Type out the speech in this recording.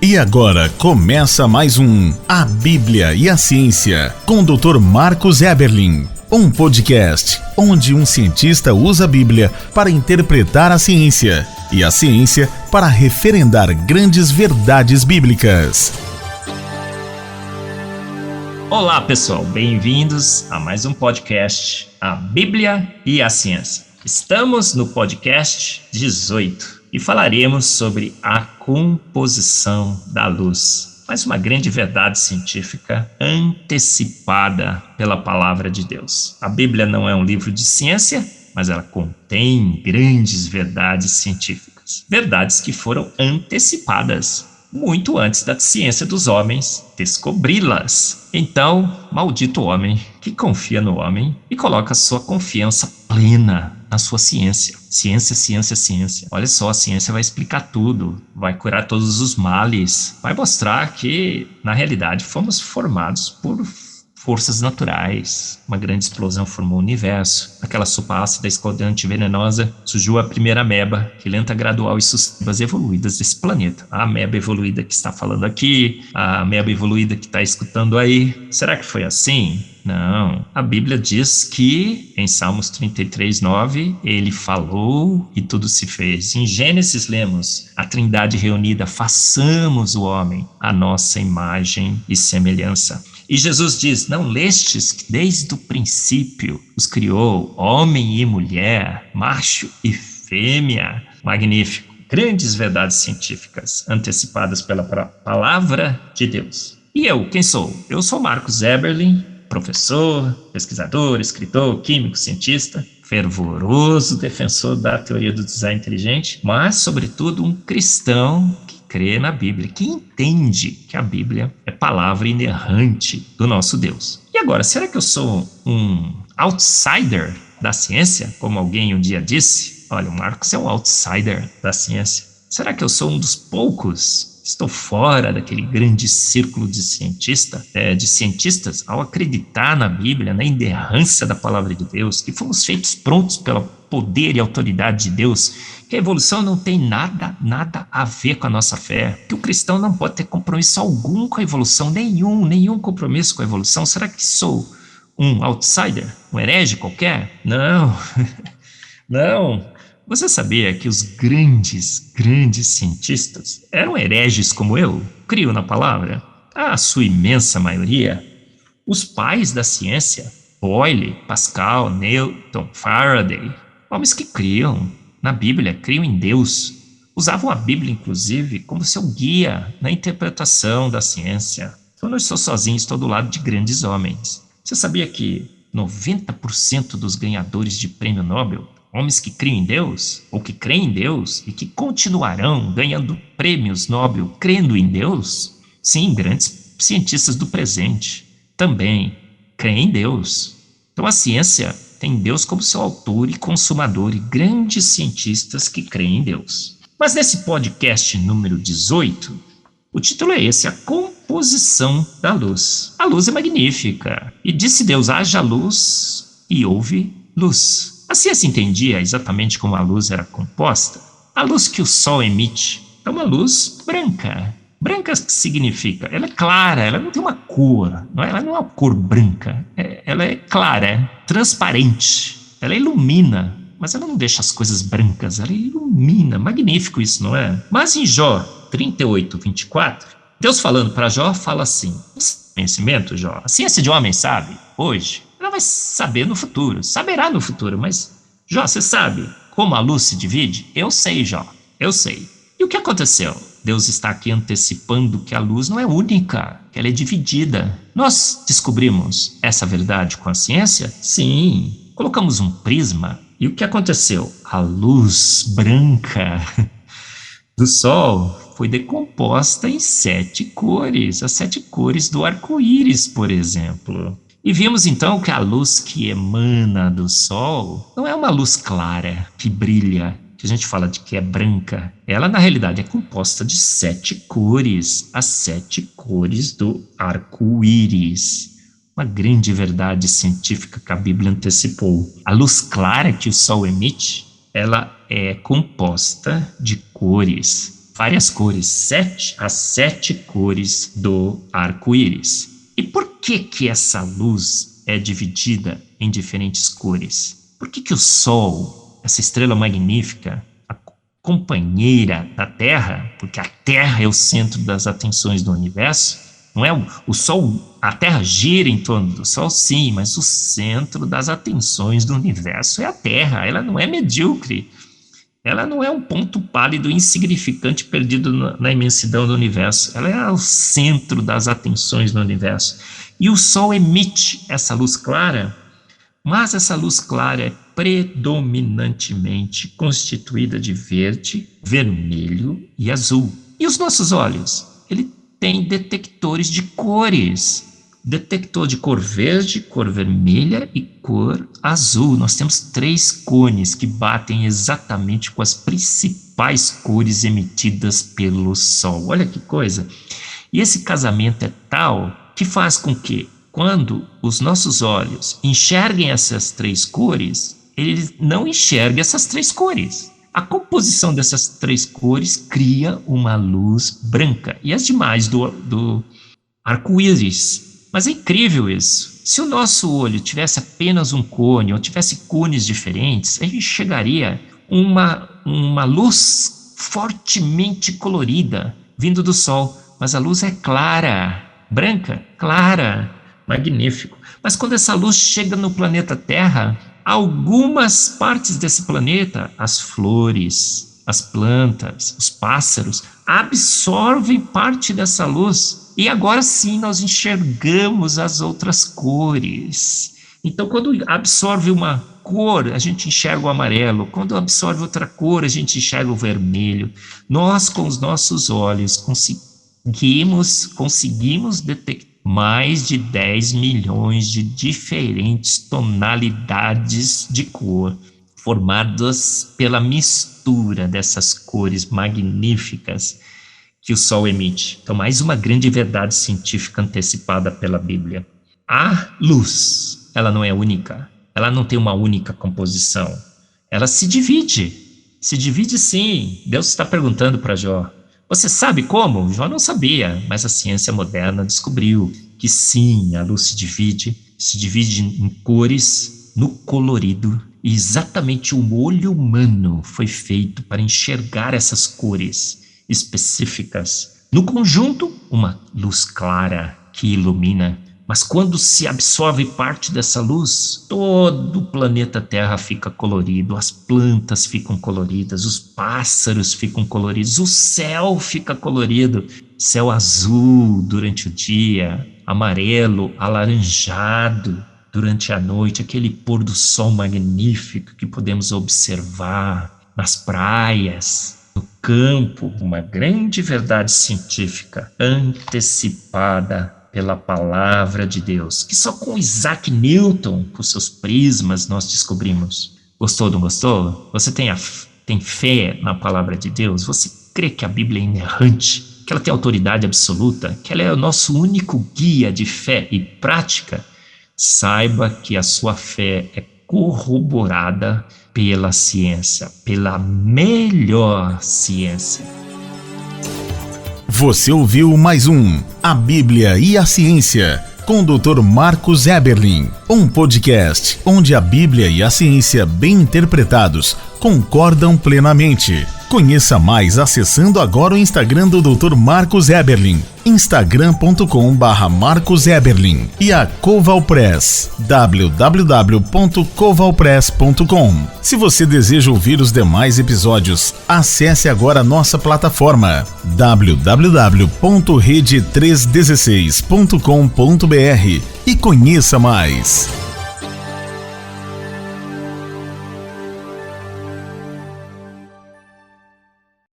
E agora começa mais um A Bíblia e a Ciência, com o Dr. Marcos Eberlin. Um podcast onde um cientista usa a Bíblia para interpretar a ciência e a ciência para referendar grandes verdades bíblicas. Olá pessoal, bem-vindos a mais um podcast, A Bíblia e a Ciência. Estamos no podcast 18 e falaremos sobre a composição da luz. Mais uma grande verdade científica antecipada pela palavra de Deus. A Bíblia não é um livro de ciência, mas ela contém grandes verdades científicas. Verdades que foram antecipadas muito antes da ciência dos homens descobri-las. Então, maldito homem que confia no homem e coloca sua confiança plena na sua ciência. Ciência, ciência, ciência. Olha só, a ciência vai explicar tudo, vai curar todos os males, vai mostrar que, na realidade, fomos formados por forças naturais. Uma grande explosão formou o universo. Aquela sopa ácida, escaldante e venenosa surgiu a primeira ameba, que lenta, gradual e sucessivas evoluídas desse planeta. A ameba evoluída que está falando aqui, a ameba evoluída que está escutando aí. Será que foi assim? Não. A Bíblia diz que, em Salmos 33:9, ele falou e tudo se fez. Em Gênesis lemos, a Trindade reunida, façamos o homem à nossa imagem e semelhança. E Jesus diz, não lestes que desde o princípio os criou, homem e mulher, macho e fêmea. Magnífico. Grandes verdades científicas antecipadas pela palavra de Deus. E eu, quem sou? Eu sou Marcos Eberlin, professor, pesquisador, escritor, químico, cientista, fervoroso defensor da teoria do design inteligente, mas, sobretudo, um cristão que crê na Bíblia, que entende que a Bíblia é palavra inerrante do nosso Deus. E agora, será que eu sou um outsider da ciência, como alguém um dia disse? Olha, o Marcos é um outsider da ciência. Será que eu sou um dos poucos? Estou fora daquele grande círculo de cientistas ao acreditar na Bíblia, na inerrância da palavra de Deus, que fomos feitos prontos pelo poder e autoridade de Deus, que a evolução não tem nada a ver com a nossa fé, que o cristão não pode ter compromisso algum com a evolução, nenhum compromisso com a evolução. Será que sou um outsider, um herege qualquer? Não, não. Você sabia que os grandes cientistas eram hereges como eu? Crio na palavra? A sua imensa maioria. Os pais da ciência, Boyle, Pascal, Newton, Faraday, homens que criam na Bíblia, criam em Deus, usavam a Bíblia, inclusive, como seu guia na interpretação da ciência. Eu não estou sozinho, estou do lado de grandes homens. Você sabia que 90% dos ganhadores de prêmio Nobel, homens que criam em Deus, ou que creem em Deus, e que continuarão ganhando prêmios Nobel crendo em Deus? Sim, grandes cientistas do presente também creem em Deus. Então a ciência tem Deus como seu autor e consumador, e grandes cientistas que creem em Deus. Mas nesse podcast número 18, o título é esse, a composição da luz. A luz é magnífica. E disse Deus, haja luz, e houve luz. A ciência entendia exatamente como a luz era composta. A luz que o Sol emite é uma luz branca. Branca significa, ela é clara, ela não tem uma cor, ela não é uma cor branca, ela é clara, é transparente, ela ilumina, mas ela não deixa as coisas brancas, ela ilumina. Magnífico isso, não é? Mas em Jó 38:24, Deus falando para Jó, fala assim, conhecimento, Jó, a ciência de homem sabe, hoje, ela vai saber no futuro, saberá no futuro, mas, Jó, você sabe como a luz se divide? Eu sei, Jó, eu sei. E o que aconteceu? Deus está aqui antecipando que a luz não é única, que ela é dividida. Nós descobrimos essa verdade com a ciência? Sim. Colocamos um prisma e o que aconteceu? A luz branca do Sol foi decomposta em 7 cores, as 7 cores do arco-íris, por exemplo. E vimos então que a luz que emana do Sol não é uma luz clara, que brilha, que a gente fala de que é branca. Ela, na realidade, é composta de 7 cores, as 7 cores do arco-íris. Uma grande verdade científica que a Bíblia antecipou. A luz clara que o Sol emite, ela é composta de cores. várias cores, as 7 cores do arco-íris. E por que essa luz é dividida em diferentes cores? Por que o Sol, essa estrela magnífica, a companheira da Terra, porque a Terra é o centro das atenções do universo, não é o Sol, a Terra gira em torno do Sol, sim, mas o centro das atenções do universo é a Terra. Ela não é medíocre, ela não é um ponto pálido, insignificante, perdido na imensidão do universo. Ela é o centro das atenções do universo. E o Sol emite essa luz clara, mas essa luz clara é predominantemente constituída de verde, vermelho e azul. E os nossos olhos? Ele tem detectores de cores, detector de cor verde, cor vermelha e cor azul. Nós temos 3 cones que batem exatamente com as principais cores emitidas pelo Sol. Olha que coisa! E esse casamento é tal que faz com que, quando os nossos olhos enxerguem essas 3 cores, eles não enxerguem essas 3 cores. A composição dessas 3 cores cria uma luz branca e as demais do arco-íris. Mas é incrível isso. Se o nosso olho tivesse apenas um cone ou tivesse cones diferentes, a gente enxergaria uma luz fortemente colorida vindo do Sol. Mas a luz é clara, branca, clara, magnífico. Mas quando essa luz chega no planeta Terra, algumas partes desse planeta, as flores, as plantas, os pássaros, absorvem parte dessa luz. E agora sim nós enxergamos as outras cores. Então, quando absorve uma cor, a gente enxerga o amarelo. Quando absorve outra cor, a gente enxerga o vermelho. Nós, com os nossos olhos, conseguimos detectar mais de 10 milhões de diferentes tonalidades de cor, formadas pela mistura dessas cores magníficas que o Sol emite. Então, mais uma grande verdade científica antecipada pela Bíblia. A luz, ela não é única, ela não tem uma única composição, ela se divide sim. Deus está perguntando para Jó. Você sabe como? Jó não sabia, mas a ciência moderna descobriu que sim, a luz se divide em cores, no colorido, e exatamente o olho humano foi feito para enxergar essas cores específicas. No conjunto, uma luz clara que ilumina, mas quando se absorve parte dessa luz, todo o planeta Terra fica colorido, as plantas ficam coloridas, os pássaros ficam coloridos, o céu fica colorido, céu azul durante o dia, amarelo, alaranjado durante a noite, aquele pôr do sol magnífico que podemos observar nas praias, no campo. Uma grande verdade científica antecipada pela palavra de Deus, que só com Isaac Newton, com seus prismas, nós descobrimos. Gostou ou não gostou? Você tem fé na palavra de Deus? Você crê que a Bíblia é inerrante, que ela tem autoridade absoluta, que ela é o nosso único guia de fé e prática? Saiba que a sua fé é corroborada pela ciência, pela melhor ciência. Você ouviu mais um A Bíblia e a Ciência, com o Dr. Marcos Eberlin, um podcast onde a Bíblia e a ciência bem interpretados concordam plenamente. Conheça mais acessando agora o Instagram do Dr. Marcos Eberlin, instagram.com/Marcos Eberlin, e a Coval Press, www.covalpress.com. Se você deseja ouvir os demais episódios, acesse agora a nossa plataforma www.rede316.com.br e conheça mais.